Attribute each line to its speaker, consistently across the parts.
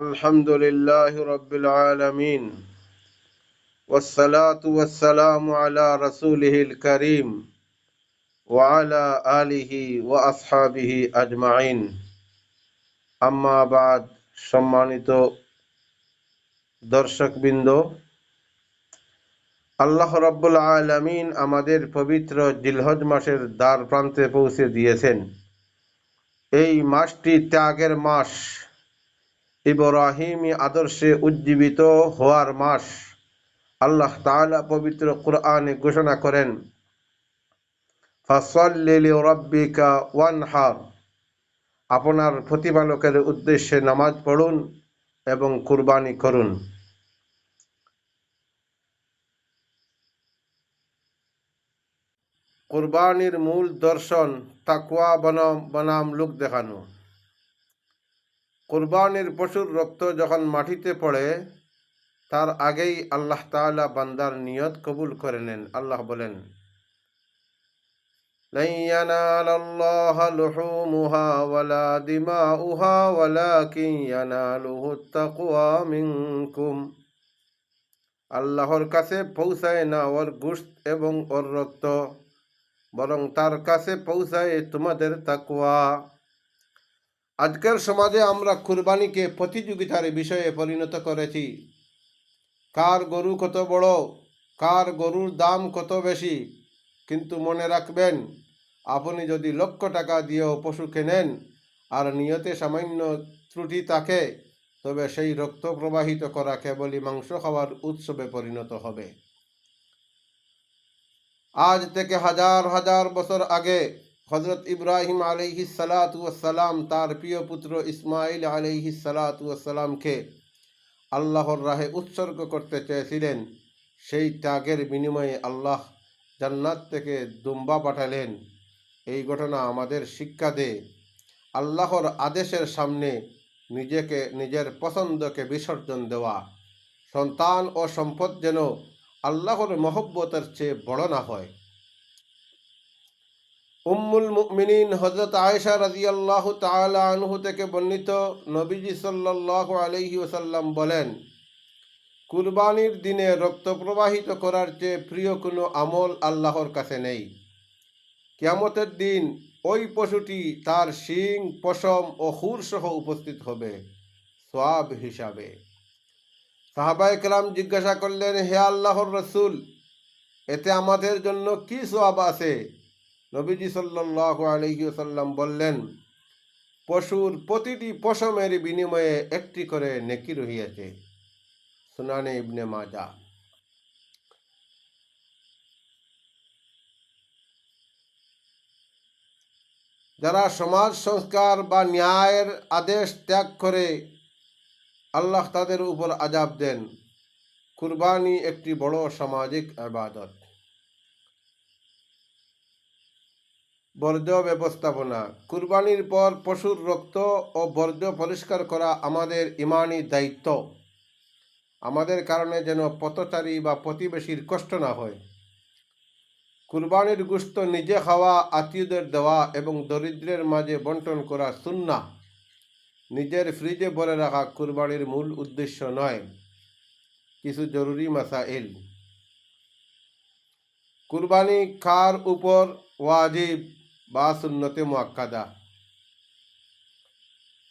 Speaker 1: الحمد لله رب العالمين والصلاة والسلام على رسوله الكريم وعلى آله وأصحابه أجمعين أما بعد সম্মানিত দর্শকবৃন্দ, আল্লাহ রাব্বুল আলামিন আমাদের পবিত্র জিলহজ মাসের দ্বার প্রান্তে পৌঁছে দিয়েছেন। এই মাসটি ত্যাগের মাস, ইব্রাহিমী আদর্শে উজ্জীবিত হওয়ার মাস। আল্লাহ তাআলা পবিত্র কুরআনে ঘোষণা করেন, ফাসাল্লি লিরাব্বিকা ওয়ানহার, আপনার প্রতিপালকের উদ্দেশ্যে নামাজ পড়ুন এবং কুরবানি করুন। কুরবানির মূল দর্শন তাকওয়া বনাম লোক দেখানো। কুরবানির পশুর রক্ত যখন মাটিতে পড়ে, তার আগেই আল্লাহ তাআলা বান্দার নিয়ত কবুল করে নেন। আল্লাহ বলেন, لن ينال الله لحومها ولا دماؤها ولكن يناله التقوى منكم। আল্লাহর কাছে পৌঁছায় না ওর গোশত এবং ওর রক্ত, বরং তার কাছে পৌঁছায় তোমাদের তাকওয়া। আজকের সমাজে আমরা কুরবানিকে প্রতিযোগিতার বিষয়ে পরিণত করেছি। কার গরু কত বড়, কার গরুর দাম কত বেশি। কিন্তু মনে রাখবেন, আপনি যদি লক্ষ টাকা দিয়েও পশু কেনেন আর নিয়তে সামান্য ত্রুটি থাকে, তবে সেই রক্ত প্রবাহিত করা কেবলই মাংস খাওয়ার উৎসবে পরিণত হবে। আজ থেকে হাজার হাজার বছর আগে হযরত ইব্রাহিম আলাইহিস সালাতু ওয়াস সালাম তার প্রিয় পুত্র ইসমাইল আলাইহিস সালাতু ওয়াস সালামকে আল্লাহর রাহে উৎসর্গ করতে চেয়েছিলেন। সেই ত্যাগের বিনিময়ে আল্লাহ জান্নাত থেকে দুম্বা পাঠালেন। এই ঘটনা আমাদের শিক্ষা দেয়, আল্লাহর আদেশের সামনে নিজের পছন্দকে বিসর্জন দেওয়া। সন্তান ও সম্পদ যেন আল্লাহর মহব্বতের চেয়ে বড় না হয়। উম্মুল মুমিনিন হযরত আয়েশা রাদিয়াল্লাহু তাআলা আনহু থেকে বর্ণিত, নবীজি সাল্লাল্লাহু আলাইহি ওয়াসাল্লাম বলেন, কুরবানির দিনে রক্ত প্রবাহিত করার চেয়ে প্রিয় কোনো আমল আল্লাহর কাছে নেই। কিয়ামতের দিন ওই পশুটি তার শিং, পশম ও খুর সহ উপস্থিত হবে সওয়াব হিসাবে। সাহাবায়ে কেরাম জিজ্ঞাসা করলেন, হে আল্লাহর রাসূল, এতে আমাদের জন্য কি সওয়াব আছে? নবীজি সাল্লাল্লাহু আলাইহি ওয়াসাল্লাম বললেন, পশুর প্রতিটি পশমের বিনিময়ে একটি করে নেকি রহিয়াছে। সুনানে ইবনে মাজাহ। যারা সমাজ সংস্কার বা ন্যায়ের আদেশ ত্যাগ করে, আল্লাহ তাদের উপর আযাব দেন। কুরবানি একটি বড় সামাজিক ইবাদত। বর্জ্য ব্যবস্থাপনা। কুরবানির পর পশুর রক্ত ও বর্জ্য পরিষ্কার করা আমাদের ঈমানি দায়িত্ব। আমাদের কারণে যেন পথচারী বা প্রতিবেশীর কষ্ট না হয়। কুরবানির গোশত নিজে খাওয়া, আত্মীয়দের দেওয়া এবং দরিদ্রের মাঝে বন্টন করা সুন্নাহ। নিজের ফ্রিজে ভরে রাখা কুরবানির মূল উদ্দেশ্য নয়। কিছু জরুরি মাসাইল। কুরবানি কার উপর ওয়াজিব বা সুন্নতে মুআক্কাদা?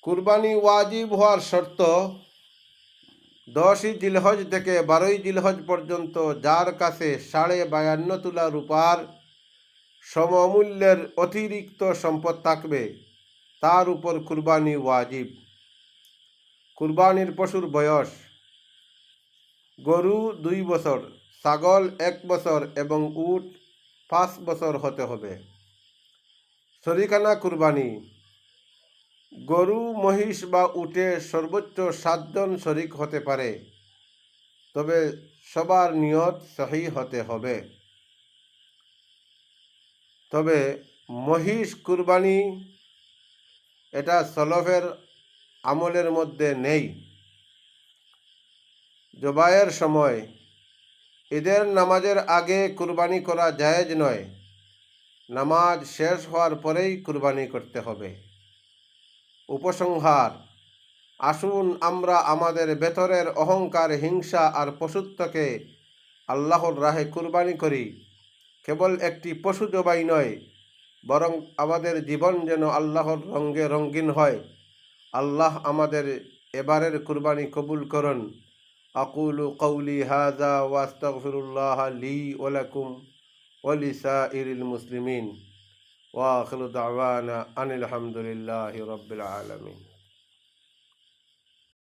Speaker 1: কুরবানি ওয়াজিব হওয়ার শর্ত, 10ই জিলহজ থেকে 12ই জিলহজ পর্যন্ত যার কাছে 52.5 তোলা রূপার সমমূল্যের অতিরিক্ত সম্পদ থাকবে, তার উপর কুরবানি ওয়াজিব। কুরবানির পশুর বয়স, গরু 2 বছর, ছাগল 1 বছর এবং উট 5 বছর হতে হবে। শরীকানা কুরবানি, গরু, মহিষ বা উটে সর্বোচ্চ 7 জন শরিক হতে পারে, তবে সবার নিয়ত সহি হতে হবে। তবে মহিষ কুরবানি এটা সলফের আমলের মধ্যে নেই। জবাইয়ের সময়, ঈদের নামাজের আগে কুরবানি করা জায়েজ নয়। নামাজ শেষ হওয়ার পরেই কুরবানি করতে হবে। উপসংহার, আসুন আমরা আমাদের ভেতরের অহংকার, হিংসা আর পশুত্বকে আল্লাহর রাহে কুরবানি করি। কেবল একটি পশু জবাই নয়, বরং আমাদের জীবন যেন আল্লাহর রঙে রঙিন হয়। আল্লাহ আমাদের এবারের কুরবানি কবুল করুন। আকুলু কওলি হাযা ওয়া আস্তাগফিরুল্লাহ লি ওয়া লাকুম ওয়া লিসাইরিল মুসলিমিন ওয়া আখিরু দাওয়ানা আনিল হামদুলিল্লাহি রাব্বিল আলামিন।